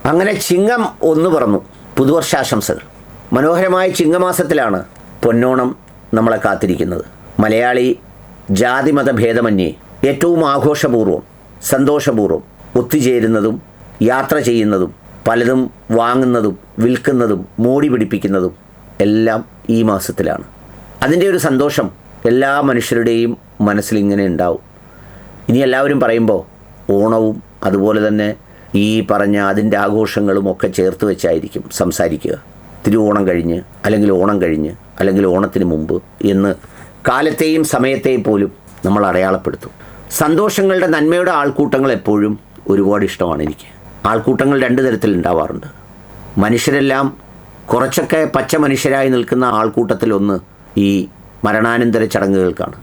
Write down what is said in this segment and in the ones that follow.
അങ്ങനെ ചിങ്ങം 1 പറന്നു. പുതുവർഷാശംസകൾ. മനോഹരമായ ചിങ്ങമാസത്തിലാണ് പൊന്നോണം നമ്മളെ കാത്തിരിക്കുന്നത്. മലയാളി ജാതിമത ഭേദമന്യേ ഏറ്റവും ആഘോഷപൂർവ്വം സന്തോഷപൂർവ്വം ഒത്തുചേരുന്നതും യാത്ര ചെയ്യുന്നതും പലതും വാങ്ങുന്നതും വിൽക്കുന്നതും മോടി പിടിപ്പിക്കുന്നതും എല്ലാം ഈ മാസത്തിലാണ്. അതിൻ്റെ ഒരു സന്തോഷം എല്ലാ മനുഷ്യരുടെയും മനസ്സിലിങ്ങനെ ഉണ്ടാവും. ഇനി എല്ലാവരും പറയുമ്പോൾ ഓണവും അതുപോലെ തന്നെ ഈ പറഞ്ഞ അതിൻ്റെ ആഘോഷങ്ങളും ഒക്കെ ചേർത്ത് വെച്ചായിരിക്കും സംസാരിക്കുക. തിരുവോണം കഴിഞ്ഞ് അല്ലെങ്കിൽ ഓണം കഴിഞ്ഞ് അല്ലെങ്കിൽ ഓണത്തിന് മുമ്പ് എന്ന് കാലത്തെയും സമയത്തെയും പോലും നമ്മൾ അടയാളപ്പെടുത്തും. സന്തോഷങ്ങളുടെ നന്മയുടെ ആൾക്കൂട്ടങ്ങൾ എപ്പോഴും ഒരുപാട് ഇഷ്ടമാണ് എനിക്ക്. ആൾക്കൂട്ടങ്ങൾ 2 തരത്തിൽ ഉണ്ടാവാറുണ്ട്. മനുഷ്യരെല്ലാം കുറച്ചൊക്കെ പച്ച മനുഷ്യരായി നിൽക്കുന്ന ആൾക്കൂട്ടത്തിലൊന്ന് ഈ മരണാനന്തര ചടങ്ങുകൾക്കാണ്.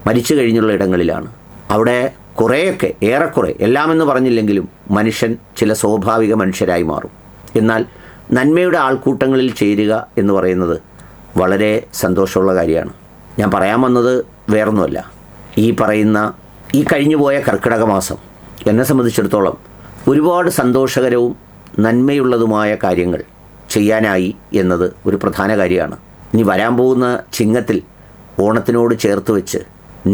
മരിച്ചു കഴിഞ്ഞുള്ള ഇടങ്ങളിലാണ്. അവിടെ കുറേയൊക്കെ ഏറെക്കുറെ എല്ലാമെന്ന് പറഞ്ഞില്ലെങ്കിലും മനുഷ്യൻ ചില സ്വാഭാവിക മനുഷ്യരായി മാറും. എന്നാൽ നന്മയുടെ ആൾക്കൂട്ടങ്ങളിൽ ചേരുക എന്ന് പറയുന്നത് വളരെ സന്തോഷമുള്ള കാര്യമാണ്. ഞാൻ പറയാൻ വന്നത് വേറൊന്നുമല്ല. ഈ പറയുന്ന ഈ കഴിഞ്ഞുപോയ കർക്കിടക മാസം എന്നെ സംബന്ധിച്ചിടത്തോളം ഒരുപാട് സന്തോഷകരവും നന്മയുള്ളതുമായ കാര്യങ്ങൾ ചെയ്യാനായി എന്നത് ഒരു പ്രധാന കാര്യമാണ്. ഇനി വരാൻ പോകുന്ന ചിങ്ങത്തിൽ ഓണത്തിനോട് ചേർത്ത് വെച്ച്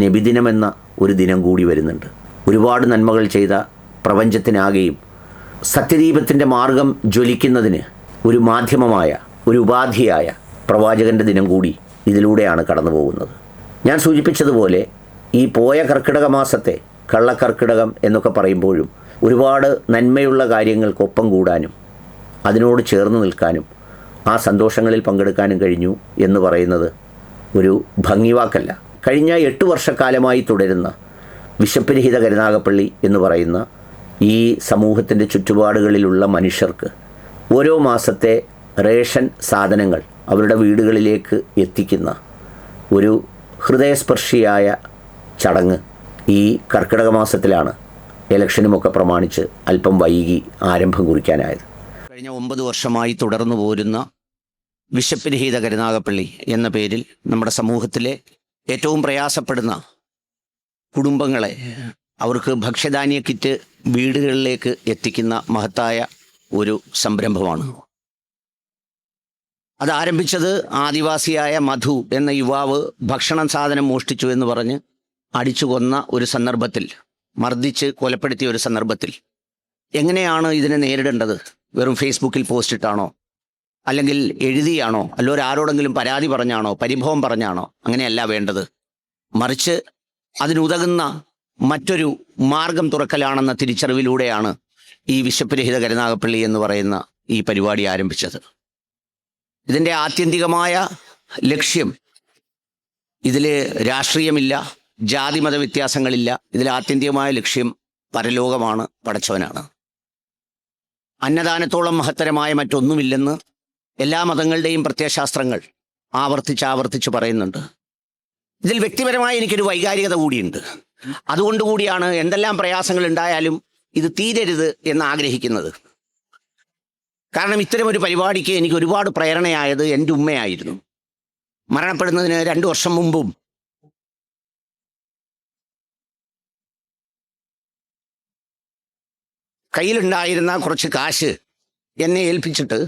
നബിദിനമെന്ന ഒരു ദിനം കൂടി വരുന്നുണ്ട്. ഒരുപാട് നന്മകൾ ചെയ്ത പ്രപഞ്ചത്തിനാകെയും സത്യദീപത്തിൻ്റെ മാർഗം ജ്വലിക്കുന്നതിന് ഒരു മാധ്യമമായ ഒരു ഉപാധിയായ പ്രവാചകൻ്റെ ദിനം കൂടി ഇതിലൂടെയാണ് കടന്നു പോകുന്നത്. ഞാൻ സൂചിപ്പിച്ചതുപോലെ ഈ പോയ കർക്കിടക മാസത്തെ കള്ളക്കർക്കിടകം എന്നൊക്കെ പറയുമ്പോഴും ഒരുപാട് നന്മയുള്ള കാര്യങ്ങൾക്കൊപ്പം കൂടാനും അതിനോട് ചേർന്ന് നിൽക്കാനും ആ സന്തോഷങ്ങളിൽ പങ്കെടുക്കാനും കഴിഞ്ഞു എന്ന് പറയുന്നത് ഒരു ഭംഗിവാക്കല്ല. കഴിഞ്ഞ 8 വർഷക്കാലമായി തുടരുന്ന വിശപ്പുരഹിത കരുനാഗപ്പള്ളി എന്ന് പറയുന്ന ഈ സമൂഹത്തിൻ്റെ ചുറ്റുപാടുകളിലുള്ള മനുഷ്യർക്ക് ഓരോ മാസത്തെ റേഷൻ സാധനങ്ങൾ അവരുടെ വീടുകളിലേക്ക് എത്തിക്കുന്ന ഒരു ഹൃദയസ്പർശിയായ ചടങ്ങ് ഈ കർക്കിടക മാസത്തിലാണ് ഇലക്ഷനുമൊക്കെ പ്രമാണിച്ച് അല്പം വൈകി ആരംഭം കുറിക്കാനായത്. കഴിഞ്ഞ 9 വർഷമായി തുടർന്നു പോരുന്ന വിശപ്പുരഹിത കരുനാഗപ്പള്ളി എന്ന പേരിൽ നമ്മുടെ സമൂഹത്തിലെ ഏറ്റവും പ്രയാസപ്പെടുന്ന കുടുംബങ്ങളെ അവർക്ക് ഭക്ഷ്യധാന്യ കിറ്റ് വീടുകളിലേക്ക് എത്തിക്കുന്ന മഹത്തായ ഒരു സംരംഭമാണ്. അത് ആരംഭിച്ചത് ആദിവാസിയായ മധു എന്ന യുവാവ് ഭക്ഷണം സാധനം മോഷ്ടിച്ചു എന്ന് പറഞ്ഞ് അടിച്ചു കൊന്ന ഒരു സന്ദർഭത്തിൽ, മർദ്ദിച്ച് കൊലപ്പെടുത്തിയ ഒരു സന്ദർഭത്തിൽ എങ്ങനെയാണ് ഇതിനെ നേരിടേണ്ടത്? വെറും ഫേസ്ബുക്കിൽ പോസ്റ്റ് ഇട്ടാണോ, അല്ലെങ്കിൽ എഴുതിയാണോ, അല്ലോർ ആരോടെങ്കിലും പരാതി പറഞ്ഞാണോ, പരിഭവം പറഞ്ഞാണോ? അങ്ങനെയല്ല വേണ്ടത്. മറിച്ച് അതിനുതകുന്ന മറ്റൊരു മാർഗം തുറക്കലാണെന്ന തിരിച്ചറിവിലൂടെയാണ് ഈ വിശപ്പുരഹിത കരുനാഗപ്പള്ളി എന്ന് പറയുന്ന ഈ പരിപാടി ആരംഭിച്ചത്. ഇതിൻ്റെ ആത്യന്തികമായ ലക്ഷ്യം, ഇതിൽ രാഷ്ട്രീയമില്ല, ജാതിമത വ്യത്യാസങ്ങളില്ല. ഇതിൽ ആത്യന്തികമായ ലക്ഷ്യം പരലോകമാണ്, പടച്ചവനാണ്. അന്നദാനത്തോളം മഹത്തരമായ മറ്റൊന്നുമില്ലെന്ന് എല്ലാ മതങ്ങളുടെയും പ്രത്യയശാസ്ത്രങ്ങൾ ആവർത്തിച്ച് പറയുന്നുണ്ട്. ഇതിൽ വ്യക്തിപരമായി എനിക്കൊരു വൈകാരികത കൂടിയുണ്ട്. അതുകൊണ്ടുകൂടിയാണ് എന്തെല്ലാം പ്രയാസങ്ങൾ ഉണ്ടായാലും ഇത് തീരരുത് എന്ന് ആഗ്രഹിക്കുന്നത്. കാരണം ഇത്തരമൊരു പരിപാടിക്ക് എനിക്ക് ഒരുപാട് പ്രേരണയായത് എൻ്റെ ഉമ്മയായിരുന്നു. മരണപ്പെടുന്നതിന് 2 വർഷം മുമ്പും കയ്യിലുണ്ടായിരുന്ന കുറച്ച് കാശ് എന്നെ ഏൽപ്പിച്ചിട്ട്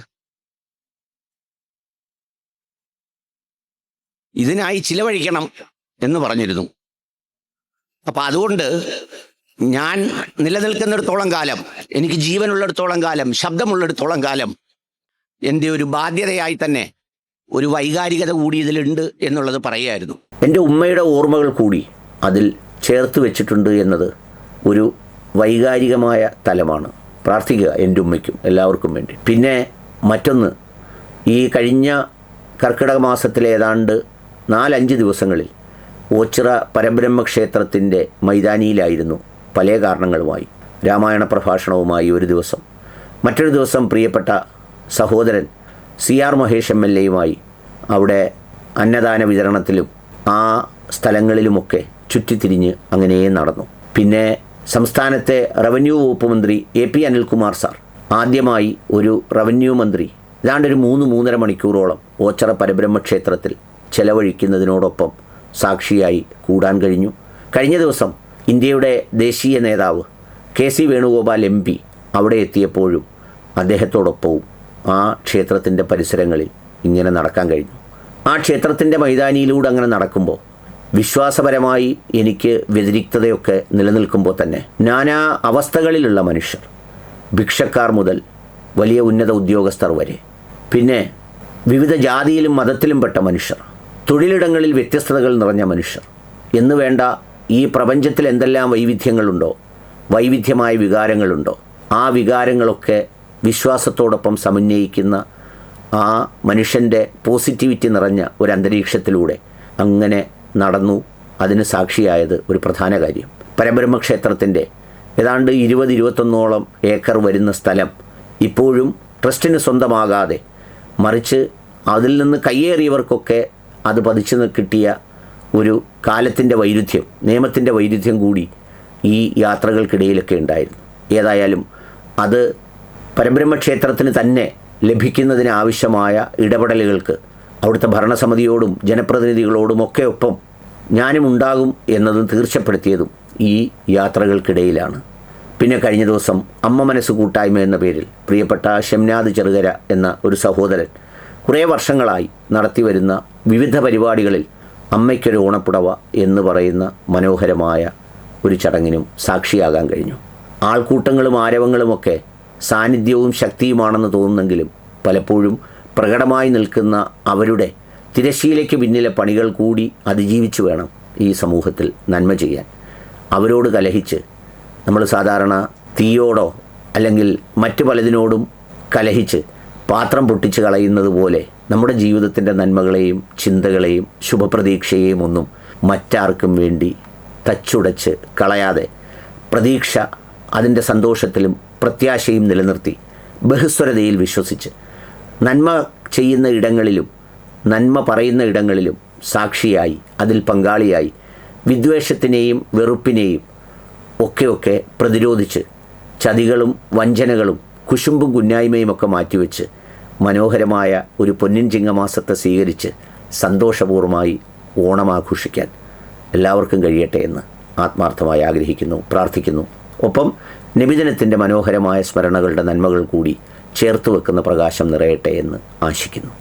ഇതിനായി ചിലവഴിക്കണം എന്ന് പറഞ്ഞിരുന്നു. അപ്പം അതുകൊണ്ട് ഞാൻ നിലനിൽക്കുന്നിടത്തോളം കാലം, എനിക്ക് ജീവനുള്ളിടത്തോളം കാലം, ശബ്ദമുള്ളിടത്തോളം കാലം എൻ്റെ ഒരു ബാധ്യതയായി തന്നെ ഒരു വൈകാരികത കൂടി ഇതിലുണ്ട് എന്നുള്ളത് പറയുമായിരുന്നു. എൻ്റെ ഉമ്മയുടെ ഓർമ്മകൾ കൂടി അതിൽ ചേർത്ത് വെച്ചിട്ടുണ്ട് എന്നത് ഒരു വൈകാരികമായ തലമാണ്. പ്രാർത്ഥിക്കുക എൻ്റെ ഉമ്മയ്ക്കും എല്ലാവർക്കും വേണ്ടി. പിന്നെ മറ്റൊന്ന്, ഈ കഴിഞ്ഞ കർക്കിടക മാസത്തിലെ ഏതാണ്ട് 4-5 ദിവസങ്ങളിൽ ഓച്ചിറ പരബ്രഹ്മ ക്ഷേത്രത്തിൻ്റെ മൈതാനിയിലായിരുന്നു പല കാരണങ്ങളുമായി. രാമായണ പ്രഭാഷണവുമായി ഒരു ദിവസം, മറ്റൊരു ദിവസം പ്രിയപ്പെട്ട സഹോദരൻ CR മഹേഷ് MLA അവിടെ അന്നദാന വിതരണത്തിലും ആ സ്ഥലങ്ങളിലുമൊക്കെ ചുറ്റിത്തിരിഞ്ഞ് അങ്ങനെ നടന്നു. പിന്നെ സംസ്ഥാനത്തെ റവന്യൂ വകുപ്പ് മന്ത്രി AP അനിൽകുമാർ സാർ ആദ്യമായി ഒരു റവന്യൂ മന്ത്രി ഏതാണ്ടൊരു 3-3.5 മണിക്കൂറോളം ഓച്ചിറ പരബ്രഹ്മ ക്ഷേത്രത്തിൽ ചെലവഴിക്കുന്നതിനോടൊപ്പം സാക്ഷിയായി കൂടാൻ കഴിഞ്ഞു. കഴിഞ്ഞ ദിവസം ഇന്ത്യയുടെ ദേശീയ നേതാവ് KC വേണുഗോപാൽ MP അവിടെ എത്തിയപ്പോഴും അദ്ദേഹത്തോടൊപ്പവും ആ ക്ഷേത്രത്തിൻ്റെ പരിസരങ്ങളിൽ ഇങ്ങനെ നടക്കാൻ കഴിഞ്ഞു. ആ ക്ഷേത്രത്തിൻ്റെ മൈതാനിയിലൂടെ അങ്ങനെ നടക്കുമ്പോൾ വിശ്വാസപരമായി എനിക്ക് വ്യതിരിക്തതയൊക്കെ നിലനിൽക്കുമ്പോൾ തന്നെ നാനാ അവസ്ഥകളിലുള്ള മനുഷ്യർ, ഭിക്ഷക്കാർ മുതൽ വലിയ ഉന്നത ഉദ്യോഗസ്ഥർ വരെ, പിന്നെ വിവിധ ജാതിയിലും മതത്തിലും പെട്ട മനുഷ്യർ, തൊഴിലിടങ്ങളിൽ വ്യത്യസ്തതകൾ നിറഞ്ഞ മനുഷ്യർ എന്ന് വേണ്ട ഈ പ്രപഞ്ചത്തിൽ എന്തെല്ലാം വൈവിധ്യങ്ങളുണ്ടോ, വൈവിധ്യമായ വികാരങ്ങളുണ്ടോ, ആ വികാരങ്ങളൊക്കെ വിശ്വാസത്തോടൊപ്പം സമന്വയിക്കുന്ന ആ മനുഷ്യൻ്റെ പോസിറ്റിവിറ്റി നിറഞ്ഞ ഒരു അന്തരീക്ഷത്തിലൂടെ അങ്ങനെ നടന്നു. അതിന് സാക്ഷിയായത് ഒരു പ്രധാന കാര്യം, പരബ്രഹ്മക്ഷേത്രത്തിൻ്റെ ഏതാണ്ട് 20-21 ഏക്കർ വരുന്ന സ്ഥലം ഇപ്പോഴും ട്രസ്റ്റിന് സ്വന്തമാകാതെ, മറിച്ച് അതിൽ നിന്ന് കയ്യേറിയവർക്കൊക്കെ അത് പതിച്ചു കിട്ടിയ ഒരു കാലത്തിൻ്റെ വൈരുദ്ധ്യം, നിയമത്തിൻ്റെ വൈരുദ്ധ്യം കൂടി ഈ യാത്രകൾക്കിടയിലൊക്കെ ഉണ്ടായിരുന്നു. ഏതായാലും അത് പരബ്രഹ്മക്ഷേത്രത്തിന് തന്നെ ലഭിക്കുന്നതിന് ആവശ്യമായ ഇടപെടലുകൾക്ക് അവിടുത്തെ ഭരണസമിതിയോടും ജനപ്രതിനിധികളോടുമൊക്കെ ഒപ്പം ഞാനും ഉണ്ടാകും എന്നതും തീർച്ചപ്പെടുത്തിയതും ഈ യാത്രകൾക്കിടയിലാണ്. പിന്നെ കഴിഞ്ഞ ദിവസം അമ്മ മനസ്സ് കൂട്ടായ്മ എന്ന പേരിൽ പ്രിയപ്പെട്ട ഷംനാദ് ചെറുകര എന്ന ഒരു സഹോദരൻ കുറേ വർഷങ്ങളായി നടത്തി വരുന്ന വിവിധ പരിപാടികളിൽ അമ്മയ്ക്കൊരു ഓണപ്പുടവ എന്ന് പറയുന്ന മനോഹരമായ ഒരു ചടങ്ങിനും സാക്ഷിയാകാൻ കഴിഞ്ഞു. ആൾക്കൂട്ടങ്ങളും ആരവങ്ങളുമൊക്കെ സാന്നിധ്യവും ശക്തിയുമാണെന്ന് തോന്നുന്നെങ്കിലും പലപ്പോഴും പ്രകടമായി നിൽക്കുന്ന അവരുടെ തിരശ്ശീലയ്ക്ക് പിന്നിലെ പണികൾ കൂടി അതിജീവിച്ച് വേണം ഈ സമൂഹത്തിൽ നന്മ ചെയ്യാൻ. അവരോട് കലഹിച്ച് നമ്മൾ സാധാരണ തീയോടോ അല്ലെങ്കിൽ മറ്റു പലതിനോടും കലഹിച്ച് പാത്രം പൊട്ടിച്ച് കളയുന്നത് പോലെ നമ്മുടെ ജീവിതത്തിൻ്റെ നന്മകളെയും ചിന്തകളെയും ശുഭപ്രതീക്ഷയെയും ഒന്നും മറ്റാർക്കും വേണ്ടി തച്ചുടച്ച് കളയാതെ പ്രതീക്ഷ, അതിൻ്റെ സന്തോഷത്തിലും പ്രത്യാശയും നിലനിർത്തി ബഹുസ്വരതയിൽ വിശ്വസിച്ച് നന്മ ചെയ്യുന്ന ഇടങ്ങളിലും നന്മ പറയുന്ന ഇടങ്ങളിലും സാക്ഷിയായി, അതിൽ പങ്കാളിയായി, വിദ്വേഷത്തിനെയും വെറുപ്പിനെയും ഒക്കെ പ്രതിരോധിച്ച് ചതികളും വഞ്ചനകളും കുശുമ്പും കുന്നായ്മയും ഒക്കെ മാറ്റിവെച്ച് മനോഹരമായ ഒരു പൊന്നിൻ ചിങ്ങമാസത്തെ സ്വീകരിച്ച് സന്തോഷപൂർവ്വമായി ഓണം ആഘോഷിക്കാൻ എല്ലാവർക്കും കഴിയട്ടെ എന്ന് ആത്മാർത്ഥമായി ആഗ്രഹിക്കുന്നു, പ്രാർത്ഥിക്കുന്നു. ഒപ്പം നബിദിനത്തിൻ്റെ മനോഹരമായ സ്മരണകളുടെ നന്മകൾ കൂടി ചേർത്ത് വെക്കുന്ന പ്രകാശം നിറയട്ടെ എന്ന് ആശിക്കുന്നു.